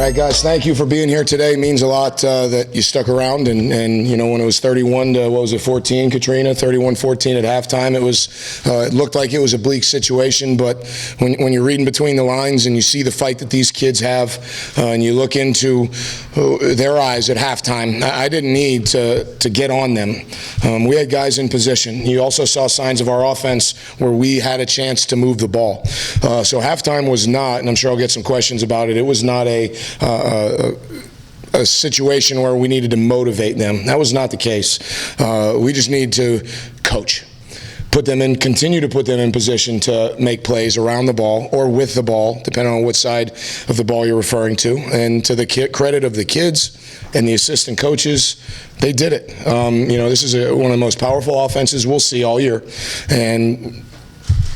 right, guys, thank you for being here today. It means a lot that you stuck around. And you know, when it was 31 to, what was it, 14, Katrina? 31-14 at halftime. It looked like it was a bleak situation. But when you're reading between the lines and you see the fight that these kids have, and you look into their eyes at halftime, I didn't need to get on them. We had guys in position. You also saw signs of our offense where we had a chance to move the ball. So halftime was not, and I'm sure I'll get some questions about it, it was not a situation where we needed to motivate them. That was not the case. We just need to coach. Continue to put them in position to make plays around the ball or with the ball, depending on what side of the ball you're referring to. And to the credit of the kids and the assistant coaches, they did it. You know, this is one of the most powerful offenses we'll see all year. And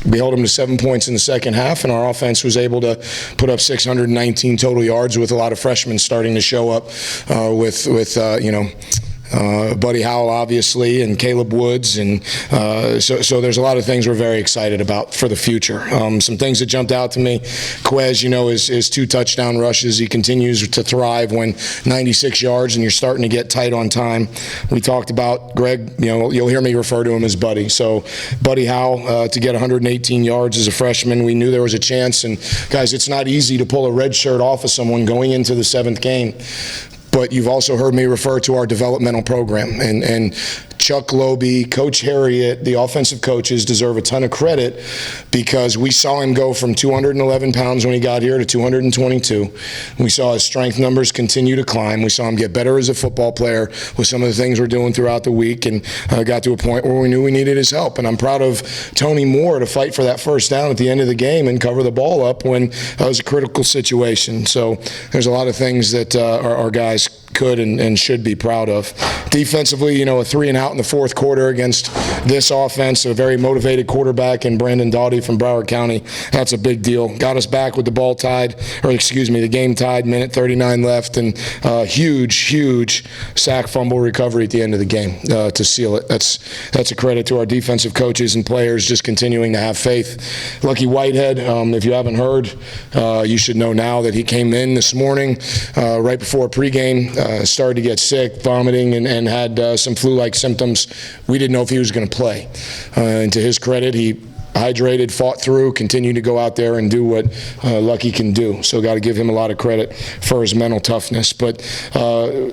we held them to 7 points in the second half, and our offense was able to put up 619 total yards with a lot of freshmen starting to show up with Buddy Howell, obviously, and Caleb Woods, and so there's a lot of things we're very excited about for the future. Some things that jumped out to me: Quez, you know, his 2 touchdown rushes. He continues to thrive when 96 yards and you're starting to get tight on time. We talked about Greg. You know, you'll hear me refer to him as Buddy. So Buddy Howell to get 118 yards as a freshman. We knew there was a chance, and guys, it's not easy to pull a red shirt off of someone going into the 7th game. But you've also heard me refer to our developmental program. And Chuck Loby, Coach Harriet, the offensive coaches deserve a ton of credit because we saw him go from 211 pounds when he got here to 222. We saw his strength numbers continue to climb. We saw him get better as a football player with some of the things we're doing throughout the week, and got to a point where we knew we needed his help. And I'm proud of Tony Moore to fight for that first down at the end of the game and cover the ball up when it was a critical situation. So there's a lot of things that our guys could and should be proud of. Defensively, you know, a 3-and-out in the 4th quarter against this offense, a very motivated quarterback in Brandon Doughty from Broward County. That's a big deal. Got us back with the game tied, minute 39 left, and huge sack fumble recovery at the end of the game to seal it. That's a credit to our defensive coaches and players just continuing to have faith. Lucky Whitehead, if you haven't heard, you should know now that he came in this morning right before pregame. Started to get sick, vomiting, and had some flu-like symptoms. We didn't know if he was going to play. And to his credit, he hydrated, fought through, continued to go out there and do what Lucky can do. So got to give him a lot of credit for his mental toughness. But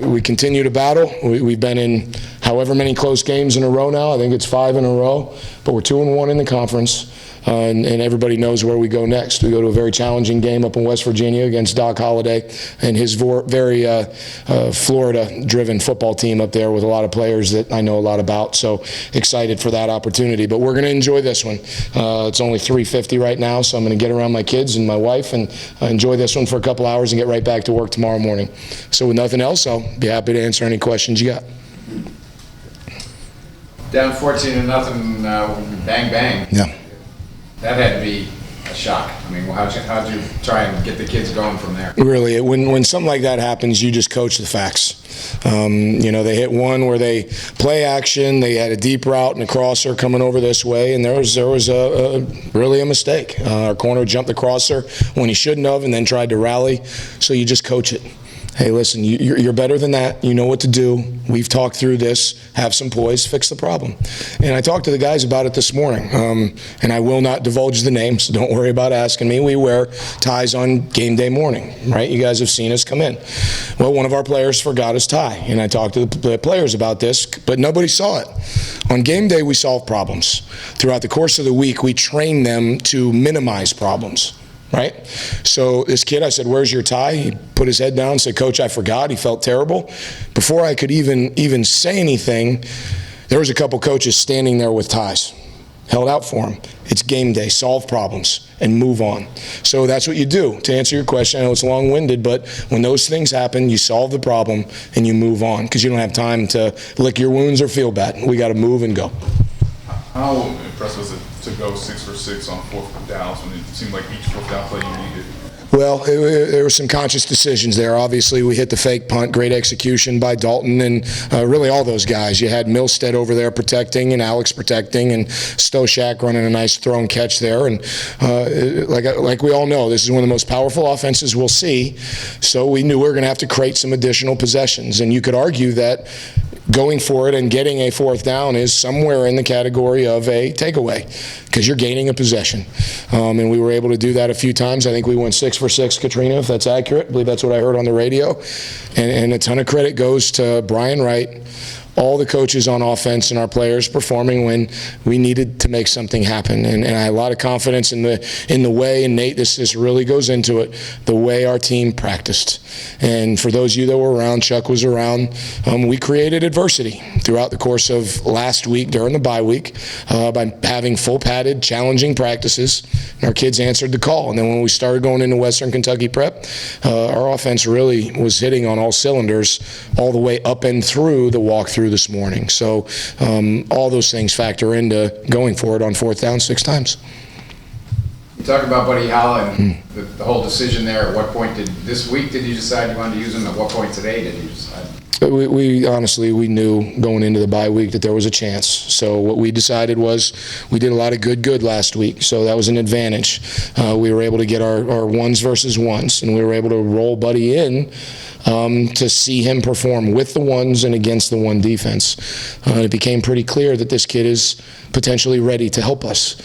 we continue to battle. We've been in however many close games in a row now. I think it's 5 in a row. But we're 2-1 in the conference. And everybody knows where we go next. We go to a very challenging game up in West Virginia against Doc Holliday and his very Florida-driven football team up there with a lot of players that I know a lot about. So excited for that opportunity. But we're going to enjoy this one. It's only 3:50 right now, so I'm going to get around my kids and my wife and enjoy this one for a couple hours and get right back to work tomorrow morning. So with nothing else, I'll be happy to answer any questions you got. Down 14-0, bang, bang. Yeah. That had to be a shock. I mean, how'd you try and get the kids going from there? Really, when something like that happens, you just coach the facts. You know, they hit one where they play action. They had a deep route and a crosser coming over this way, and there was really a mistake. Our corner jumped the crosser when he shouldn't have, and then tried to rally. So you just coach it. Hey, listen, you're better than that. You know what to do. We've talked through this. Have some poise. Fix the problem. And I talked to the guys about it this morning, and I will not divulge the names, so don't worry about asking me. We wear ties on game day morning, right? You guys have seen us come in. Well, one of our players forgot his tie, and I talked to the players about this, but nobody saw it. On game day, we solve problems. Throughout the course of the week, we train them to minimize problems. Right? So this kid, I said, "Where's your tie?" He put his head down and said, "Coach, I forgot." He felt terrible. Before I could even say anything, there was a couple coaches standing there with ties. Held out for him. It's game day. Solve problems and move on. So that's what you do. To answer your question, I know it's long-winded, but when those things happen, you solve the problem and you move on because you don't have time to lick your wounds or feel bad. We got to move and go. How impressive was it to go 6 for 6 on 4th downs when it seemed like each 4th down play you needed Well, there were some conscious decisions there. Obviously, we hit the fake punt, great execution by Dalton and really all those guys. You had Milstead over there protecting and Alex protecting and Stoshak running a nice throw and catch there. And like we all know, this is one of the most powerful offenses we'll see. So we knew we were going to have to create some additional possessions. And you could argue that going for it and getting a fourth down is somewhere in the category of a takeaway because you're gaining a possession. And we were able to do that a few times. I think we went 6 for 6, Katrina, if that's accurate. I believe that's what I heard on the radio. And a ton of credit goes to Brian Wright, all the coaches on offense and our players performing when we needed to make something happen. And I had a lot of confidence in the way, and Nate, this really goes into it, the way our team practiced. And for those of you that were around, Chuck was around, we created adversity throughout the course of last week during the bye week by having full padded, challenging practices. And our kids answered the call. And then when we started going into Western Kentucky prep, our offense really was hitting on all cylinders all the way up and through the walkthrough this morning. So all those things factor into going for it on fourth down 6 times. You talk about Buddy Howell and the whole decision there. At what point this week did you decide you wanted to use him? At what point today did you decide? We honestly, we knew going into the bye week that there was a chance. So what we decided was we did a lot of good last week. So that was an advantage. We were able to get our ones versus ones, and we were able to roll Buddy in to see him perform with the ones and against the one defense. It became pretty clear that this kid is potentially ready to help us.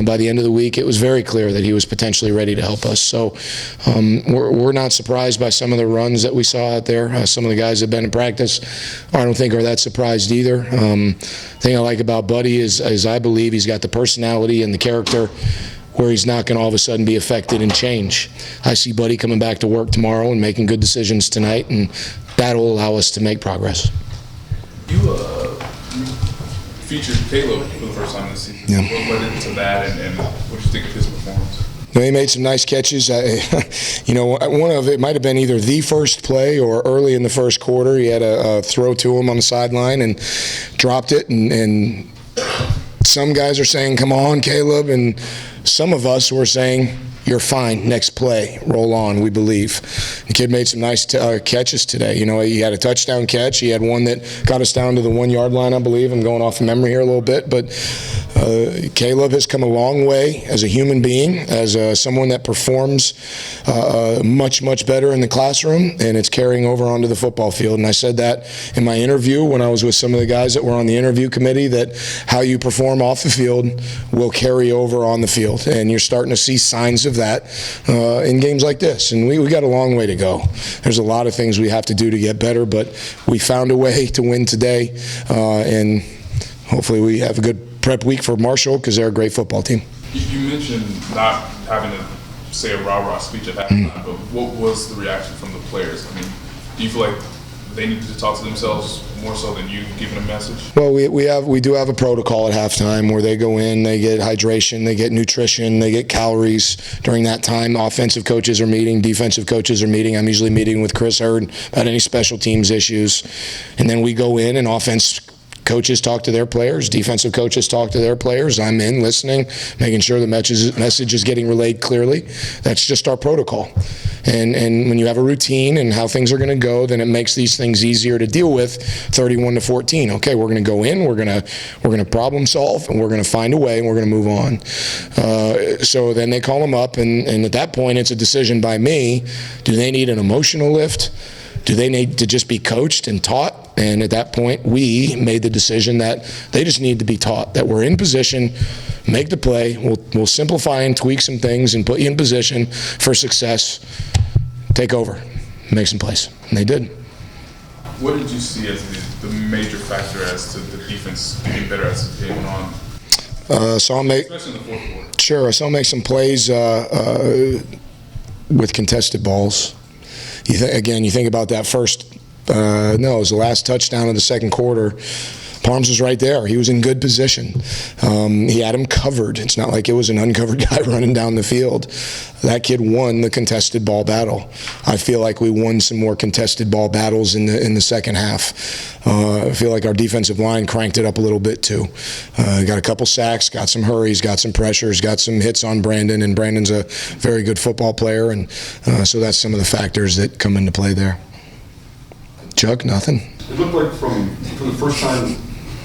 By the end of the week, it was very clear that he was potentially ready to help us. So we're not surprised by some of the runs that we saw out there. Some of the guys that have been in practice, I don't think are that surprised either. The thing I like about Buddy is I believe he's got the personality and the character where he's not going to all of a sudden be affected and change. I see Buddy coming back to work tomorrow and making good decisions tonight, and that'll allow us to make progress. You featured Caleb for the first time this season. Yeah. What led into that, and what did you think of his performance? He made some nice catches. One of it might have been either the first play or early in the first quarter. He had a throw to him on the sideline and dropped it. And some guys are saying, "Come on, Caleb," and some of us were saying, "You're fine. Next play. Roll on, we believe." The kid made some nice catches today. He had a touchdown catch. He had one that got us down to the 1 yard line, I believe. I'm going off of memory here a little bit. But Caleb has come a long way as a human being, as someone that performs much better in the classroom, and it's carrying over onto the football field. And I said that in my interview when I was with some of the guys that were on the interview committee, that how you perform off the field will carry over on the field. And you're starting to see signs of that in games like this. And we got a long way to go. There's a lot of things we have to do to get better, but we found a way to win today, and hopefully we have a good prep week for Marshall because they're a great football team. You mentioned not having to say a rah-rah speech at halftime, but what was the reaction from the players? I mean, do you feel like they needed to talk to themselves more so than you giving a message? Well, we do have a protocol at halftime where they go in, they get hydration, they get nutrition, they get calories during that time. Offensive coaches are meeting, defensive coaches are meeting. I'm usually meeting with Chris Hurd about any special teams issues. And then we go in and offense coaches talk to their players, defensive coaches talk to their players. I'm in listening, making sure the message is getting relayed clearly. That's just our protocol. And when you have a routine and how things are going to go, then it makes these things easier to deal with. 31-14. Okay, we're going to go in, we're going to problem solve, and we're going to find a way, and we're going to move on. So then they call them up, and at that point, it's a decision by me. Do they need an emotional lift? Do they need to just be coached and taught? And at that point, we made the decision that they just need to be taught, that we're in position, make the play, we'll simplify and tweak some things and put you in position for success, take over, make some plays. And they did. What did you see as the major factor as to the defense getting better as the game went on? Especially in the fourth quarter. Sure, I saw him make some plays with contested balls. You think about that first, it was the last touchdown of the second quarter. Parms was right there. He was in good position. He had him covered. It's not like it was an uncovered guy running down the field. That kid won the contested ball battle. I feel like we won some more contested ball battles in the second half. I feel like our defensive line cranked it up a little bit too. Got a couple sacks, got some hurries, got some pressures, got some hits on Brandon, and Brandon's a very good football player, and so that's some of the factors that come into play there. Chuck, nothing? It looked like from the first time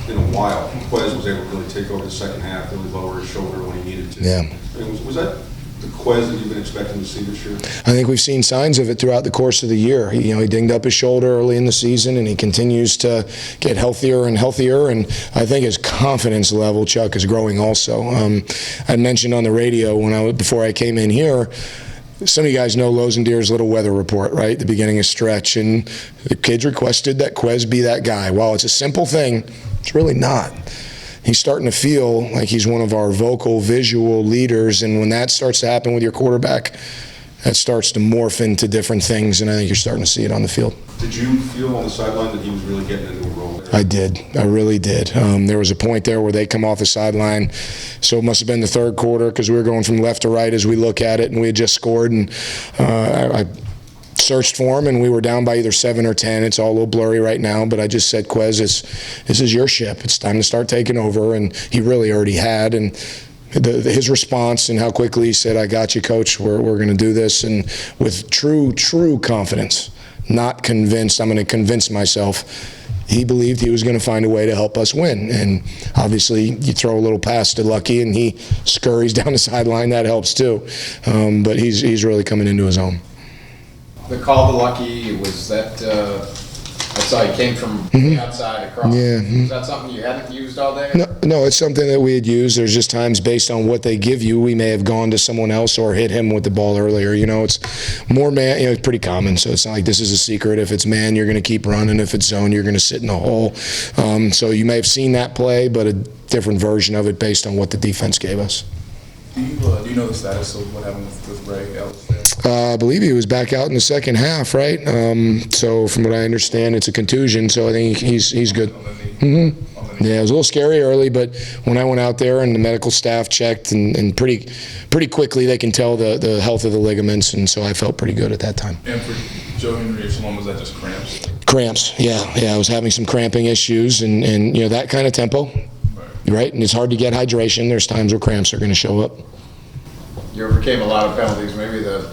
in a while, Quez was able to really take over the second half, really lower his shoulder when he needed to. Yeah. I mean, was that the Quez that you've been expecting to see this year? I think we've seen signs of it throughout the course of the year. He dinged up his shoulder early in the season, and he continues to get healthier and healthier. And I think his confidence level, Chuck, is growing also. I mentioned on the radio before I came in here, some of you guys know Lozendeer's little weather report, right? The beginning of stretch, and the kids requested that Quez be that guy. While it's a simple thing, it's really not. He's starting to feel like he's one of our vocal, visual leaders, and when that starts to happen with your quarterback, that starts to morph into different things, and I think you're starting to see it on the field. Did you feel on the sideline that he was really getting into a role there? I did. I really did. There was a point there where they come off the sideline, so it must have been the third quarter because we were going from left to right as we look at it, and we had just scored, and I searched for him, and we were down by either 7 or 10. It's all a little blurry right now, but I just said, Quez, this is your ship. It's time to start taking over, and he really already had, and his response and how quickly he said, I got you, Coach, we're going to do this, and with true confidence, not convinced, I'm going to convince myself. He believed he was going to find a way to help us win, and obviously you throw a little pass to Lucky and he scurries down the sideline, that helps too, but he's really coming into his own. The call to Lucky, was that, I saw he came from the outside across. Yeah. Was that something you hadn't used all day? No, it's something that we had used. There's just times based on what they give you, we may have gone to someone else or hit him with the ball earlier. It's more man, it's pretty common, so it's not like this is a secret. If it's man, you're going to keep running. If it's zone, you're going to sit in a hole. So you may have seen that play, but a different version of it based on what the defense gave us. Do you know the status of what happened with Ray Ellis there? I believe he was back out in the second half, right? So from what I understand, it's a contusion, so I think he's good. Yeah, it was a little scary early, but when I went out there and the medical staff checked, and pretty quickly they can tell the health of the ligaments, and so I felt pretty good at that time. And for Joe Henry or Shalom, was that just cramps? Cramps, yeah. I was having some cramping issues, and that kind of tempo, right? And it's hard to get hydration. There's times where cramps are going to show up. You overcame a lot of penalties. Maybe the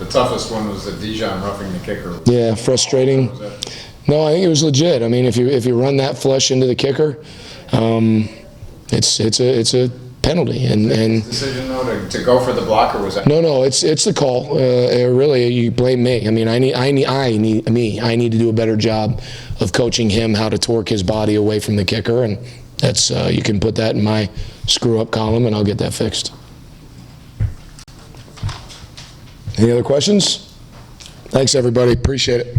toughest one was the Dijon roughing the kicker. Yeah, frustrating. No, I think it was legit. I mean, if you run that flush into the kicker, it's a penalty. And decision though to go for the block, or was that? No, it's the call. Really, you blame me. I mean, I need to do a better job of coaching him how to torque his body away from the kicker, and that's you can put that in my screw up column, and I'll get that fixed. Any other questions? Thanks, everybody. Appreciate it.